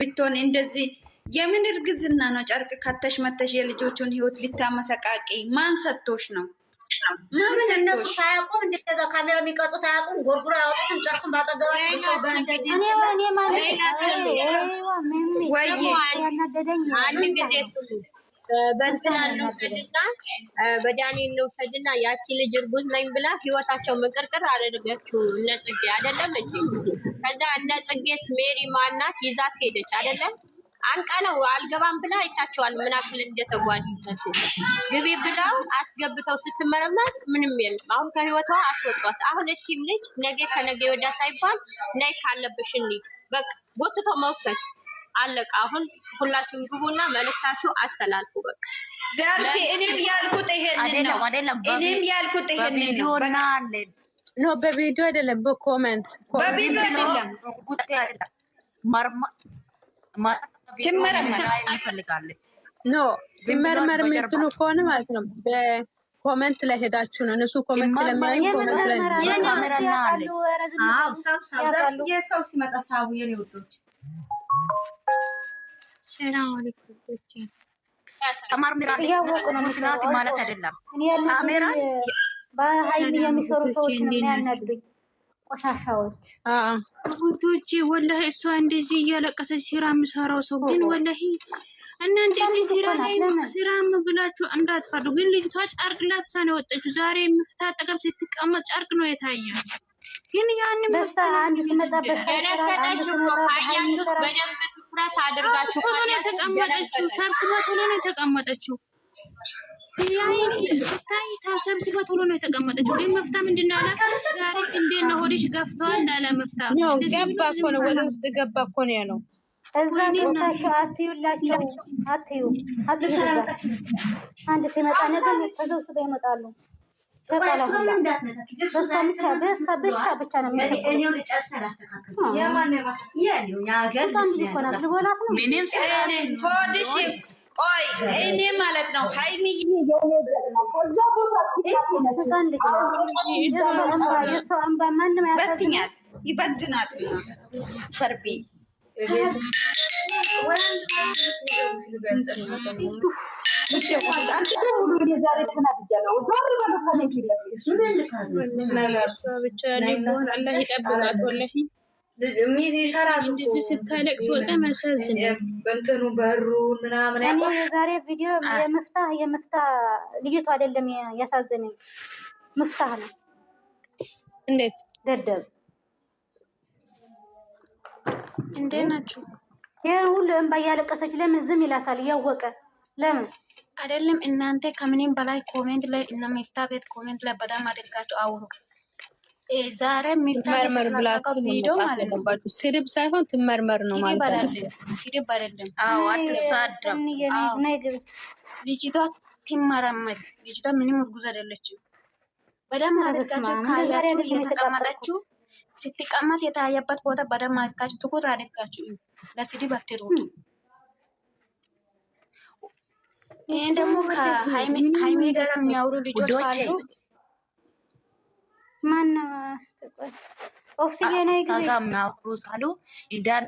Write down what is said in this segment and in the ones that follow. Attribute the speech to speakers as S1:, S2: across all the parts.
S1: ብትሆን እንደዚህ የምን እርግዝና ነው? ጨርቅ ከተሽ መተሽ የልጆቹን ህይወት ልታመሰቃቂ ማን ሰጥቶሽ ነው? ማን
S2: እነሱ
S1: ሰጥቶሽ?
S2: ሳያውቁም እንደዛ ካሜራ የሚቀርጹት አያውቁም። ጎርጉራ ያወጡትም ጨርቁን ባጠገባቸው በእንደዚህ
S3: እኔ ማለት
S1: ወይ
S3: ያናደደኝ
S4: አንድ ጊዜ ስሙ በእንትና እንውሰድና በዳኒ እንውሰድና ያቺ ልጅ እርጉዝ ነኝ ብላ ህይወታቸው ምቅርቅር አደረገችው እነ ጽጌ አይደለም እንጂ ከዛ እነ ጽጌስ ሜሪ ማናት ይዛት ሄደች አይደለም አንቃ ነው አልገባም ብላ አይታቸዋል ምን አክል እንደተጓደበት ግቢ ብላው አስገብተው ስትመረመር ምንም የለም አሁን ከህይወቷ አስወጣት አሁን እቺም ልጅ ነገ ከነገ ወዲያ ሳይባል ነይ ካለብሽ እንሂድ በቃ ወጥቶ መውሰድ አለቃ አሁን ሁላችሁም ግቡና መልእክታችሁ አስተላልፉ በቃ
S1: ዛሬ እኔም ያልኩት ይሄንን ነው እኔም ያልኩት ይሄንን ነው
S5: ኖ በቪዲዮ አይደለም በኮሜንት
S1: በቪዲዮ አይደለም ትመረመር
S5: ይፈልጋል ኖ ዝመርመር የምትሉ ከሆነ ማለት ነው በኮሜንት ላይ ሄዳችሁ ነው እነሱ ኮሜንት ስለሚያዩ ኮሜንት ላይ
S2: የሰው ሲመጣ ሳቡ የኔ ወዶች
S4: ሰላም አለይኩም
S5: ተማር ሚራል
S3: እያወቁ ነው
S5: ምክንያት ማለት አይደለም
S3: ካሜራ በሃይሚ የሚሰሩ ሰዎች ነው የሚያናዱኝ ቆሻሻዎች
S4: ውዶቼ ወላሂ እሷ እንደዚህ እያለቀሰች ሲራ የምሰራው ሰው ግን ወላሂ እናንተ እዚህ ሲራ ላይ ሲራም ብላችሁ እንዳትፈርዱ ግን ልጅቷ ጨርቅ ለብሳ ነው የወጣችው ዛሬ የምፍታ አጠገብ ስትቀመጥ ጨርቅ ነው የታየው ግን ያንን
S3: በሳ አንድ ሲመጣበት
S4: ያለቀቀችው ካያችሁ በደንብ ትኩረት አድርጋችሁ ካያችሁ የተቀመጠችው ሰብስባ ቶሎ ነው የተቀመጠችው ሰብስባ ቶሎ ነው የተቀመጠችው ግን መፍታ ምንድነው አለ ዛሬስ እንዴት ነው ሆድሽ ገፍቷል እንዳለ መፍታ
S5: ነው ገባ እኮ ነው ወደ ውስጥ ገባ እኮ ነው ያለው
S3: እዛ ቦታቸው አትዩላቸው አትዩ አንድ ሲመጣ ነገር ተሰብስበው ይመጣሉ ብቻ ነው
S1: ሆድሽ ቆይ እኔ ማለት ነው ሃይሚ በትኛት ይበትናት ፈርቢ
S4: ሚዜ ይሰራል እንደዚህ ስታለቅስ ወጣ መሰዝን
S2: በእንትኑ በሩ ምናምን
S3: እኔ የዛሬ ቪዲዮ የመፍታ ልጅቷ አይደለም ያሳዘነኝ መፍታህ ነው
S5: እንዴት
S3: ደደብ
S4: እንዴት ናችሁ
S3: ይሄን ሁሉ እንባ ያለቀሰች ለምን ዝም ይላታል እያወቀ ለምን
S4: አይደለም እናንተ ከምንም በላይ ኮሜንት ላይ እና መፍታ ቤት ኮሜንት ላይ በጣም አድርጋችሁ አውሩ ዛሬ
S5: ትመርመር ብላችሁ ቪዲዮ ማለት ነው ስድብ ሳይሆን ትመርመር ነው ማለት ነው
S4: ስድብ አይደለም አዎ አትሳደብ አዎ ልጅቷ ትመረመር ልጅቷ ምንም እርጉዝ አይደለችም በደም አድርጋችሁ ካያችሁ እየተቀመጠችው ስትቀመጥ የታየበት ቦታ በደም አድርጋችሁ ትኩረት አድርጋችሁ ለስድብ አትሩጡ ይሄን ደግሞ ከሃይሜ ጋር የሚያወሩ ልጆች አሉ
S3: ማነው አስተቆይ ኦክሲጅን አይገኝ
S5: ታጋማሩስ ካሉ ኢዳን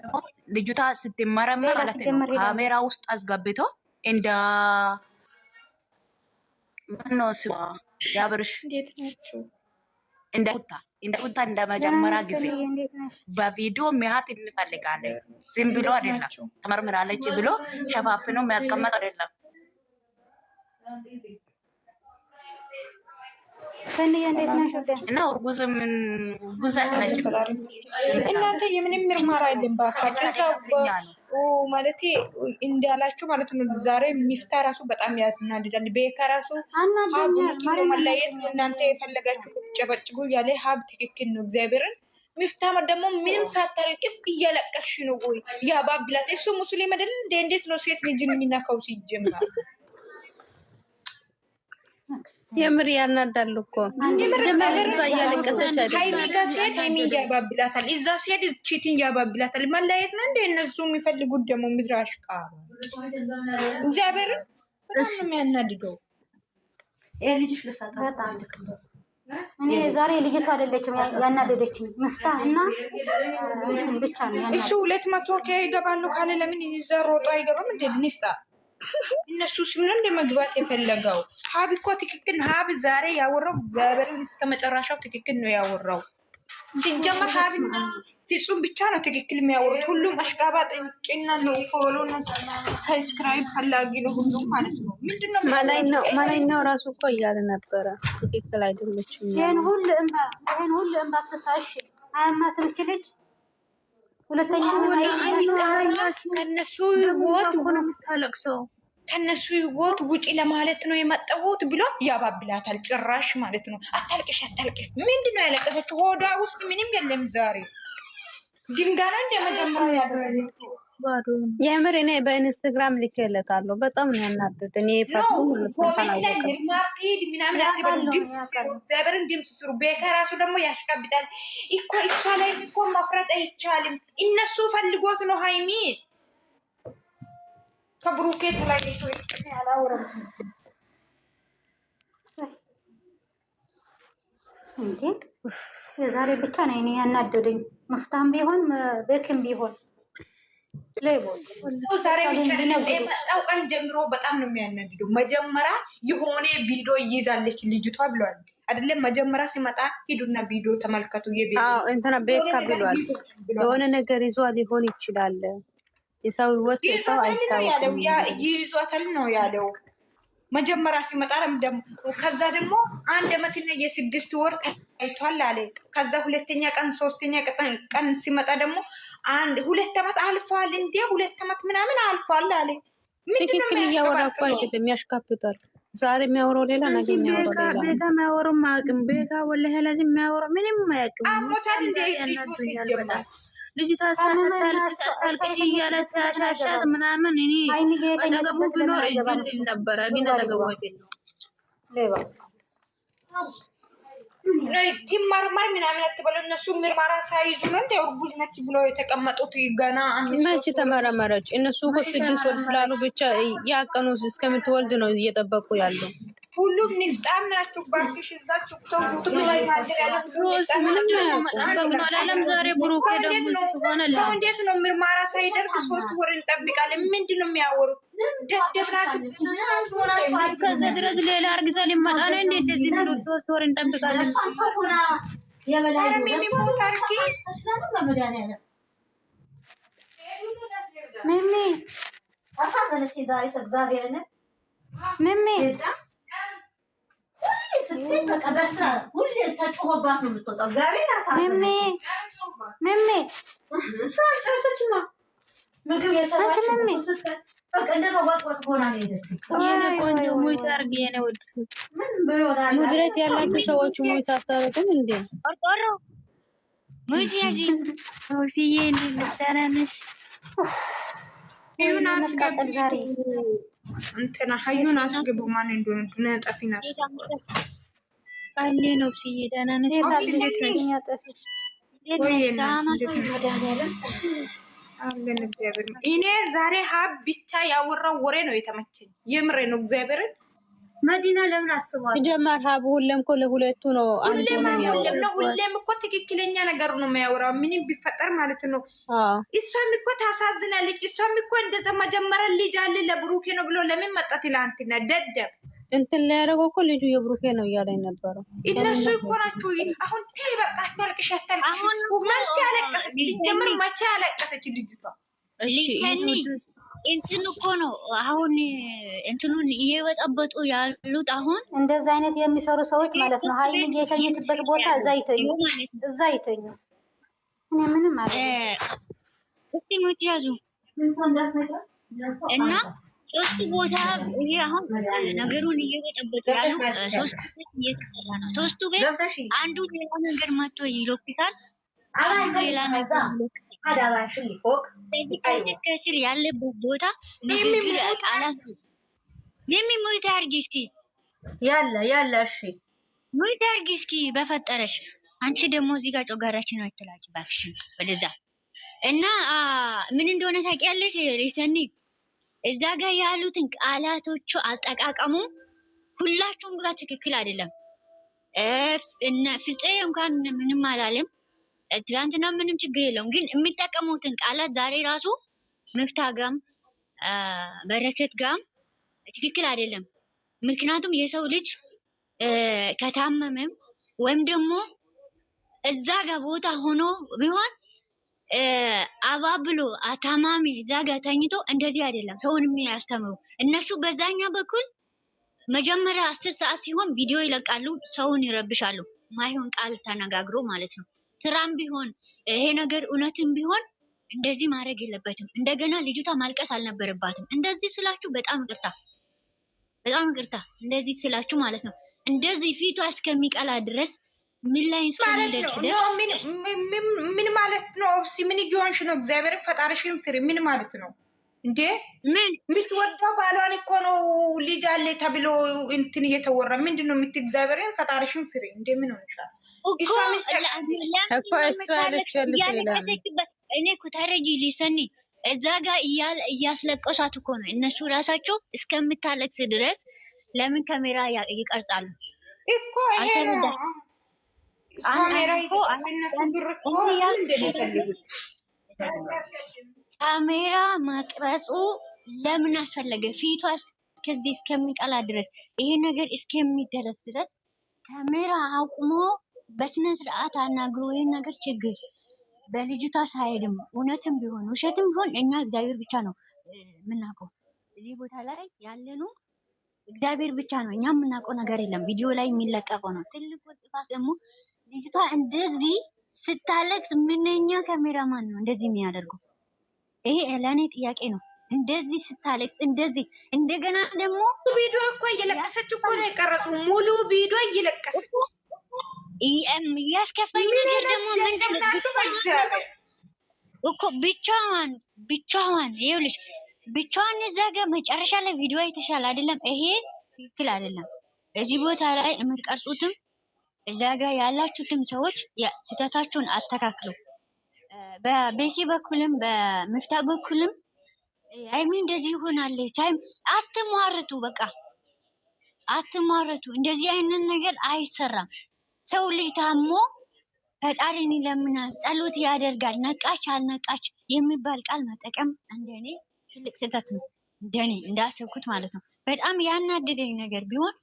S5: ልጅቷ ስትመረመር ማለት ነው ካሜራ ውስጥ አስገብቶ እንደ ማነው ስማ ያብርሽ
S4: እንዴት ናችሁ
S5: እንደ መጀመሪያ ጊዜ በቪዲዮ ሚያት እንፈልጋለን ዝም ብሎ አይደለም ተመርምራለች ብሎ ሸፋፍኖ የሚያስቀምጥ አይደለም እና እርጉዝም ጉዛለች
S6: እናንተ የምንም ምርመራ የለም ባካችሁ ማለት እንዳላችሁ ማለት ነው ዛሬ ሚፍታ ራሱ በጣም ያናድዳል በየካ ራሱ ሀብቱ መለየት እናንተ የፈለጋችሁ ጨበጭቡ ያለ ሀብ ትክክል ነው እግዚአብሔርን ሚፍታ ደግሞ ምንም ሳታረቅስ እያለቀሽ ነው ወይ ያባብላት እሱ ሙስሊም አይደል እንዴት ነው ሴት ልጅን የሚናካው ሲጀምራል
S5: የምር ያናዳል እኮ
S6: ሃይሚ ያባብላታል እዛ ሴት ቺቲን ያባብላታል መለየት ነው እንደ እነሱ የሚፈልጉት ደግሞ ምድራሽቃ እግዚአብሔርን በጣም ነው የሚያናድደው
S2: ልጅሽ ልሳታ
S3: እኔ ዛሬ ልጅቷ አይደለችም ያናደደችኝ መፍታህ እና እንትን ብቻ ነው
S6: እሱ 200 ይገባሉ ካለ ለምን ይዘህ ሮጦ አይገባም እንዴ? ንፍጣ እነሱ ሲሆን እንደ መግባት የፈለገው ሀብ እኮ ትክክል ሀብ ዛሬ ያወራው እግዚአብሔርን እስከ መጨረሻው ትክክል ነው ያወራው። ሲጀመር ሀብና ፍጹም ብቻ ነው ትክክል የሚያወሩት። ሁሉም አሽቃባጭ ጭና ነው። ፎሎ ነው፣ ሰብስክራይብ ፈላጊ ነው ሁሉም ማለት ነው። ምንድነው
S5: ማላይ ነው ራሱ እኮ እያለ ነበረ ትክክል አይደለችም።
S3: ይሄን ሁሉ እንባ አፍስሳሽ አያማትም እቺ ልጅ። ሁለተኛ
S6: ከነሱ ህይወት ታለቅሰው ከነሱ ህይወት ውጪ ለማለት ነው የመጣሁት ብሎ ያባብላታል። ጭራሽ ማለት ነው አታልቅሽ አታልቅሽ። ምንድነው ያለቀሰችው? ሆዷ ውስጥ ምንም የለም ዛሬ ድንጋና እንደመጀመሪያ ያደረገችው ባዶ።
S5: የምር እኔ በኢንስታግራም ልኬለታለሁ። በጣም ነው ያናደደ። እኔ ፈጥቶ
S6: ማርቲድ ምናምን አትበሉ። እግዚአብሔርን ድምፅ ስሩ። ቤካ ራሱ ደግሞ ያሽቀብጣል እኮ እሷ ላይ እኮ መፍረጥ አይቻልም። እነሱ ፈልጎት ነው ሃይሚ ከብሩኬ ተለያይቶ ያላወራም
S3: እንዴ የዛሬ ብቻ ነው እኔ ያናደደኝ። መፍታም ቢሆን በክም ቢሆን
S6: ዛሬ ብቻ ነው የመጣው ቀን ጀምሮ በጣም ነው የሚያናድደው። መጀመሪያ የሆነ ቪዲዮ ይይዛለች ልጅቷ ብሏል አይደለም? መጀመሪያ ሲመጣ ሂዱና ቪዲዮ ተመልከቱ።
S5: እንትና ቤካ ብሏል የሆነ ነገር ይዟ ሊሆን ይችላል። የሰው ህይወት ሰው አይታወቅም።
S6: ይዟታል ነው ያለው መጀመሪያ ሲመጣ ደግሞ ከዛ ደግሞ 1 ዓመትና የ6 ወር ታይቷል አለ። ከዛ ሁለተኛ ቀን ሶስተኛ ቀን ሲመጣ ደግሞ 2 ዓመት አልፏል። እንዴ 2 ዓመት ምናምን አልፏል አለ።
S5: ትክክል እያወራ እኮ አይደለም፣ ያሽካፕታል። ዛሬ የሚያወራው ሌላ ነገር የሚያወራው ሌላ።
S7: ቤካ የሚያወራው ማቅም ቤካ ወላሂ ለዚህ የሚያወራው ምንም ማያቅም።
S6: አሞታል እንዴ
S7: ልጅቷ ሳታልቅሽ እያለ ሲያሻሻት ምናምን እኔ አጠገቡ ቢኖር እጁን ልል ነበረ፣ ግን አጠገቡ አይደለም።
S6: ይማርማር ምናምን አትበሉ። እነሱ ምርመራ ሳይዙ ነው እንደ እርጉዝ ነች ብሎ የተቀመጡት። ገና
S5: መች ተመረመረች? እነሱ እኮ 6 ወር ስላሉ ብቻ ያቀኑ እስከምትወልድ ነው እየጠበቁ ያለው።
S6: ሁሉም ንፍጣም ናችሁ ባክሽ። እዛችሁ ተውት ላይ ማደር ያለ
S7: ዛሬ ብሩክ ደግሞ
S6: ሰው እንዴት ነው ምርመራ ሳይደርግ 3 ወር እንጠብቃለን? ምንድን ነው የሚያወሩት? ደደብናችሁ።
S7: ከዛ ድረስ ሌላ አርግዛ ሊመጣ ነው እንዴ? እንደዚህ ነው 3 ወር እንጠብቃለን።
S2: ሁሌ ተጮሆባት ነው የምትወጣው። እግዚአብሔር ምግብ የሰራች እንደዛ ዋጥዋጥ ሆና ነው የሄደችው።
S5: ሙድረት ያላችሁ ሰዎች ሙይት አታረጉም እንዴ?
S7: ቆርቆሮ ሙይት ያጂ ወሲዬ እንደተናነሽ
S6: ይሁን አስገቡ። ዛሬ እንትና ሀዩን አስገቡ። ማን እንደሆነ ነጠፊና አስገቡ።
S7: አንዴ ነው ሲዬ ደህና ነሽ?
S6: እንዴት ነሽ? እኔ ዛሬ ሀብ ብቻ ያወራው ወሬ ነው የተመቸኝ። የምሬ ነው እግዚአብሔርን።
S2: መዲና ለምን አስቧል?
S5: ጀማር ሀብ ሁሌም እኮ ለሁለቱ ነው።
S6: ሁሌም እኮ ትክክለኛ ነገር ነው የሚያወራው ምንም ቢፈጠር ማለት ነው። እሷም እኮ ታሳዝናለች። እሷም እኮ እንደዛ መጀመሪያ ልጅ አለ ለብሩኬ ነው ብሎ ለምን መጣ ትላንትና? ደደብ
S5: እንትን ሊያደርገው እኮ ልጁ የብሩኬ ነው እያለኝ ነበረው።
S6: እነሱ እኮ ናቸው። አሁን ተይ በቃ አታልቅሽ፣ አታልቅሽ። መቼ አለቀሰች? ሲጀምር መቼ አለቀሰች ልጅቷ?
S7: እንትን እኮ ነው አሁን እንትኑን እየበጠበጡ ያሉት። አሁን
S3: እንደዛ አይነት የሚሰሩ ሰዎች ማለት ነው። ሀይሚ የተኘችበት ቦታ እዛ ይተኙ፣ እዛ ይተኙ። እኔ ምንም አለ
S7: እስቲ ሞት ያዙ እና 3 ቦታ ይሄ አሁን ነገሩን እየበጠበጡ ያሉ 3 ቤት እየተሰራ ነው። 3ቱ ቤት አንዱ ሌላ ነገር መጥቶ ይሎክታል፣ አንዱ ሌላ ነገር ከስር ያለበት ቦታ የሚሞት አድርጊ እስኪ
S2: ያለ እሺ
S7: ሞት አድርጊ እስኪ በፈጠረሽ። አንቺ ደግሞ እዚህ ጋር ጮጋራችን አትላጭ እባክሽን ወደዛ። እና ምን እንደሆነ ታውቂያለሽ ሪሰኒ? እዛ ጋር ያሉትን ቃላቶቹ አጠቃቀሙ ሁላችሁም ጋር ትክክል አይደለም። እነ ፍፄ እንኳን ምንም አላለም። ትላንትና ምንም ችግር የለውም። ግን የሚጠቀሙትን ቃላት ዛሬ ራሱ መፍታ ጋም በረከት ጋም ትክክል አይደለም። ምክንያቱም የሰው ልጅ ከታመመም ወይም ደግሞ እዛ ጋር ቦታ ሆኖ ቢሆን አባብሎ ታማሚ እዛ ጋር ተኝቶ እንደዚህ አይደለም ሰውን የሚያስተምሩ እነሱ። በዛኛ በኩል መጀመሪያ 10 ሰዓት ሲሆን ቪዲዮ ይለቃሉ፣ ሰውን ይረብሻሉ። ማይሆን ቃል ተነጋግሮ ማለት ነው። ስራም ቢሆን ይሄ ነገር እውነትም ቢሆን እንደዚህ ማድረግ የለበትም። እንደገና ልጅቷ ማልቀስ አልነበረባትም። እንደዚህ ስላችሁ በጣም ይቅርታ፣ በጣም ይቅርታ። እንደዚህ ስላችሁ ማለት ነው። እንደዚህ ፊቷ እስከሚቀላ ድረስ ምን ላይ
S6: ማለት ነው? ምን ማለት ነው? ኦብሲ ምን እየሆንሽ ነው? እግዚአብሔር ፈጣሪሽን ፍሪ። ምን ማለት ነው እንዴ?
S7: ምን
S6: የምትወደው ባሏን እኮ ነው ልጅ አለ ተብሎ እንትን እየተወራ ምንድን ነው? እግዚአብሔርን ፈጣሪሽን ፍሪ። እንዴ ምን ሆነሻል?
S5: እኮ እሷ ያለች
S7: እኔ እኮ ተረጂ ሊሰኒ እዛ ጋር እያስለቀሷት እኮ ነው እነሱ ራሳቸው እስከምታለቅስ ድረስ። ለምን ካሜራ ይቀርጻሉ
S6: እኮ? ይሄ ነው ካሜራ እነሱ ብር እኮ እንደሚፈልጉት ካሜራ
S7: ማቅረጹ ለምን አስፈለገ? ፊቷ ከዚህ እስከሚቀላ ድረስ ይሄ ነገር እስከሚደረስ ድረስ ካሜራ አቁሞ በስነ ስርዓት አናግሮ ይሄን ነገር ችግር በልጅቷ ሳይድም እውነትም ቢሆን ውሸትም ቢሆን እኛ እግዚአብሔር ብቻ ነው የምናውቀው። እዚህ ቦታ ላይ ያለነው እግዚአብሔር ብቻ ነው። እኛ የምናውቀው ነገር የለም። ቪዲዮ ላይ የሚለቀቀው ነው። ትልቁ ጥፋት ደግሞ ልጅቷ እንደዚህ ስታለቅስ ምንኛ ካሜራማን ነው እንደዚህ የሚያደርገው? ይሄ ለእኔ ጥያቄ ነው። እንደዚህ ስታለቅስ እንደዚህ እንደገና ደግሞ
S6: ቪዲዮ እኮ እየለቀሰች እኮ ነው የቀረጹ ሙሉ ቪዲዮ እየለቀሰች
S7: ያስከፋኝ ነገር ደግሞ እኮ ብቻዋን ይኸውልሽ፣ ብቻዋን እዛ ጋር መጨረሻ ላይ ቪዲዮ የተሻለ አይደለም። ይሄ ትክክል አይደለም። እዚህ ቦታ ላይ የምትቀርጹትም እዛ ጋር ያላችሁትም ሰዎች ስህተታችሁን አስተካክሉ። በቤኪ በኩልም በመፍታ በኩልም አይሚ እንደዚህ ይሆናለች። አትሟርቱ፣ በቃ አትሟርቱ። እንደዚህ አይነት ነገር አይሰራም። ሰው ልጅ ታሞ ፈጣሪን ይለምናል፣ ጸሎት ያደርጋል። ነቃች አልነቃች የሚባል ቃል መጠቀም እንደኔ ትልቅ ስህተት ነው። እንደኔ እንዳሰብኩት ማለት ነው። በጣም ያናደደኝ ነገር ቢሆን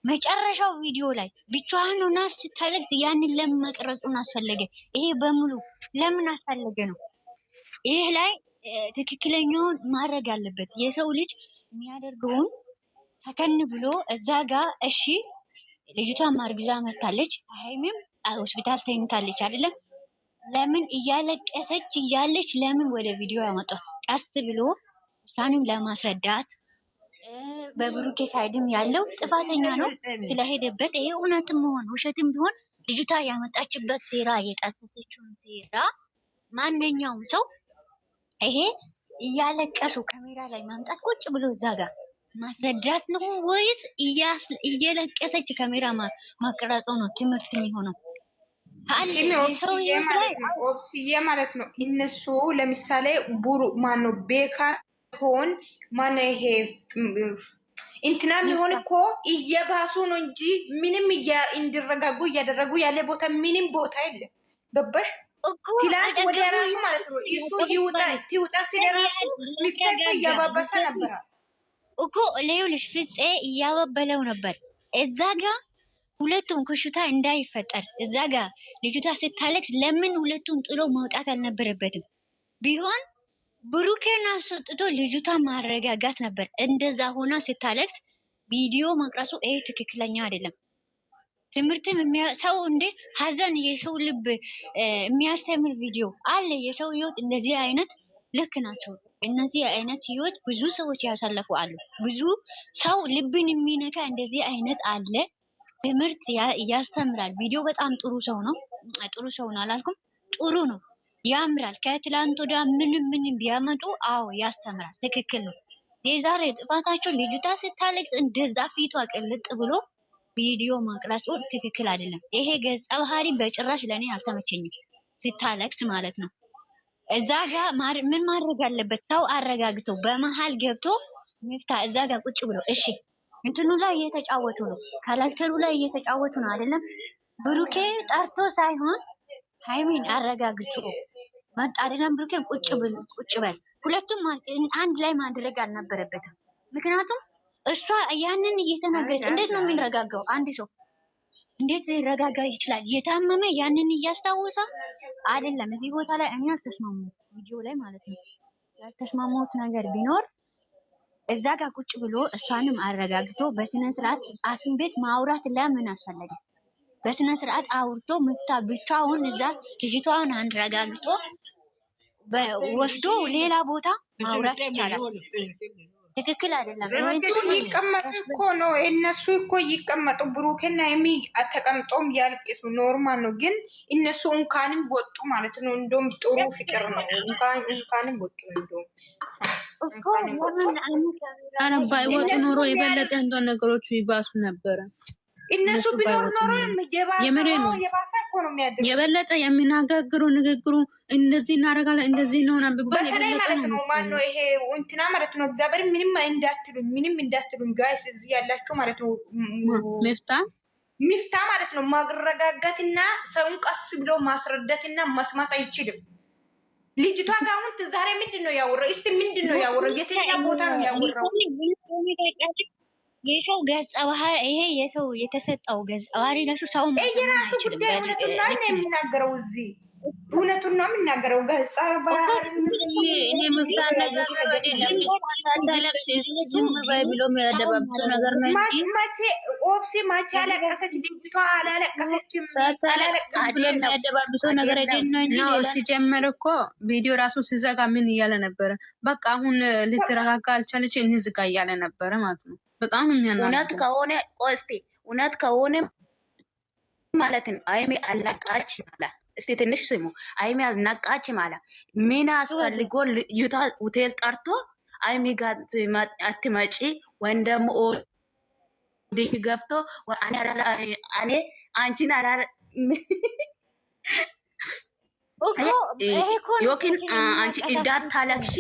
S7: መጨረሻው ቪዲዮ ላይ ብቻዋን ሆና ስታለቅስ ያንን ለምን መቅረጹን አስፈለገ? ይሄ በሙሉ ለምን አስፈለገ ነው? ይሄ ላይ ትክክለኛውን ማድረግ አለበት። የሰው ልጅ የሚያደርገውን ሰከን ብሎ እዛ ጋር እሺ ልጅቷ ማርግዛ መታለች፣ ሃይሚም ሆስፒታል ተኝታለች አይደለም? ለምን እያለቀሰች እያለች ለምን ወደ ቪዲዮ ያመጣው? ቀስ ብሎ እሷንም ለማስረዳት በብሩኬ ሳይድም ያለው ጥፋተኛ ነው ስለሄደበት ይሄ እውነትም ሆነ ውሸትም ቢሆን ልጅቷ ያመጣችበት ሴራ የጣፈተችውን ሴራ ማንኛውም ሰው ይሄ እያለቀሱ ካሜራ ላይ ማምጣት ቁጭ ብሎ እዛ ጋር ማስረዳት ነው ወይስ እየለቀሰች ካሜራ ማቀራጾ ነው ትምህርት የሚሆነው?
S6: ኦብስዬ ማለት ነው። እነሱ ለምሳሌ ቡሩ ማነው ቤካ ሆን ማነ ይሄ እንትና የሚሆን እኮ እየባሱ ነው እንጂ ምንም እንዲረጋጉ እያደረጉ ያለ ቦታ ምንም ቦታ የለም። ገባሽ? ትላንት ወደ ራሱ ማለት ነው እሱ ይውጣ ሲል ራሱ ሚፍታህ እያባበሰ ነበር
S7: እኮ ለይውልሽ ፍፄ እያባበለው ነበር። እዛ ጋ ሁለቱም ኩሽታ እንዳይፈጠር እዛ ጋ ልጅቷ ስታለቅስ ለምን ሁለቱም ጥሎ መውጣት አልነበረበትም? ቢሆን ብሩኬን አስወጥቶ ልጅቷ ማረጋጋት ነበር። እንደዛ ሆና ስታለቅስ ቪዲዮ መቅረጹ ይሄ ትክክለኛ አይደለም። ትምህርትም ሰው እንደ ሀዘን የሰው ልብ የሚያስተምር ቪዲዮ አለ። የሰው ህይወት እንደዚህ አይነት ልክ ናቸው። እነዚህ አይነት ህይወት ብዙ ሰዎች ያሳለፉ አሉ። ብዙ ሰው ልብን የሚነካ እንደዚህ አይነት አለ። ትምህርት ያስተምራል። ቪዲዮ በጣም ጥሩ ሰው ነው። ጥሩ ሰው ነው አላልኩም፣ ጥሩ ነው፣ ያምራል። ከትላንት ወዲያ ምንም ቢያመጡ አዎ ያስተምራል፣ ትክክል ነው። የዛሬ ጥፋታቸው ልጅቷ ስታለቅስ እንደዛ ፊቷ ቅልጥ ብሎ ቪዲዮ ማቅረጹ ትክክል አይደለም። ይሄ ገጸ ባህሪ በጭራሽ ለኔ አልተመቸኝም። ስታለቅስ ማለት ነው። እዛ ጋር ምን ማድረግ አለበት? ሰው አረጋግቶ በመሃል ገብቶ ሚፍታ እዛ ጋር ቁጭ ብሎ እሺ እንትኑ ላይ እየተጫወቱ ነው፣ ካላክተሩ ላይ እየተጫወቱ ነው አይደለም። ብሩኬ ጠርቶ ሳይሆን ሃይሚን አረጋግጦ መጣ አይደለም። ብሩኬን ቁጭ በል ሁለቱም አንድ ላይ ማድረግ አልነበረበትም። ምክንያቱም እሷ ያንን እየተናገረች እንዴት ነው የሚረጋጋው? አንድ ሰው እንዴት ሊረጋጋ ይችላል? የታመመ ያንን እያስታወሰ አይደለም። እዚህ ቦታ ላይ እኔ አልተስማሙም፣ ቪዲዮ ላይ ማለት ነው። ያልተስማሙት ነገር ቢኖር እዛ ጋር ቁጭ ብሎ እሷንም አረጋግቶ በስነ ስርዓት ሐኪም ቤት ማውራት ለምን አስፈለገ? በስነ ስርዓት አውርቶ መፍታ ብቻውን እዛ ልጅቷን አረጋግጦ ወስዶ ሌላ ቦታ ማውራት ይቻላል። ትክክል አይደለም።
S6: ይቀመጡ እኮ ነው እነሱ እኮ ይቀመጡ። ብሩክና ሃይሚ ተቀምጦም ያልቅሱ ኖርማል ነው። ግን እነሱ እንኳንም ወጡ ማለት ነው። እንደውም ጥሩ ፍቅር ነው። እንኳንም ወጡ እንደውም
S5: ኧረ ባይወጡ ኖሮ የበለጠ እንደው ነገሮቹ ይባሱ ነበረ።
S6: እነሱ ቢኖር ኖሮ
S5: የምሬ ነው
S6: የባሰ እኮ ነው የሚያደርጉት።
S5: የበለጠ የሚናገሩ ንግግሩ እንደዚህ እናደርጋለን እንደዚህ ነው ቢባል
S6: በተለይ ማለት ነው። ማነው ይሄ እንትና ማለት ነው። እግዚአብሔር ምንም እንዳትሉኝ ጋይስ፣ እዚህ ያላችሁ ማለት ነው። ሚፍታ ማለት ነው። ማረጋጋትና ሰውን ቀስ ብሎ ማስረዳትና መስማት አይችልም። ልጅቷ ጋር አሁን ዛሬ ምንድን ነው ያወራው? እስቲ ምንድን ነው ያወራው? የትኛው ቦታ ነው ያወራው?
S7: የሰው ገጸ ባህሪ ይሄ የሰው የተሰጠው ገጸ ባህሪ ለሱ ሰው
S6: የራሱ ጉዳይ እውነቱን ነው የሚናገረው። እዚህ እውነቱን ነው የሚናገረው። ገጸ ባህሪ
S2: እኔ ምፍታን ነገር ዝም በይ ብሎ የሚያደባብሱ ነገር ነው እንጂ
S6: መቼ ኦፕሲ መቼ አለቀሰች? ልጅቷ አላለቀሰችም።
S2: የሚያደባብሰው ነገር አይደለም እንጂ
S5: ሲጀመር እኮ ቪዲዮ ራሱ ሲዘጋ ምን እያለ ነበረ? በቃ አሁን ልትረጋጋ አልቻለች እንዝጋ እያለ ነበረ ማለት ነው። በጣም የሚያናግረው
S2: እውነት ከሆነ ቆስቲ እውነት ከሆነ ማለት ነው። ሃይሚ አልነቃች ማለት እስቲ ትንሽ ስሙ። ሃይሚ አልነቃች ማለት ምን አስፈልጎ ዩታ ሆቴል ጠርቶ ሃይሚ ጋር አትመጪ ወይም ደግሞ ኦዲሽ ገብቶ እኔ አንቺን አላረ ዮኪን አንቺ እንዳታለቅሺ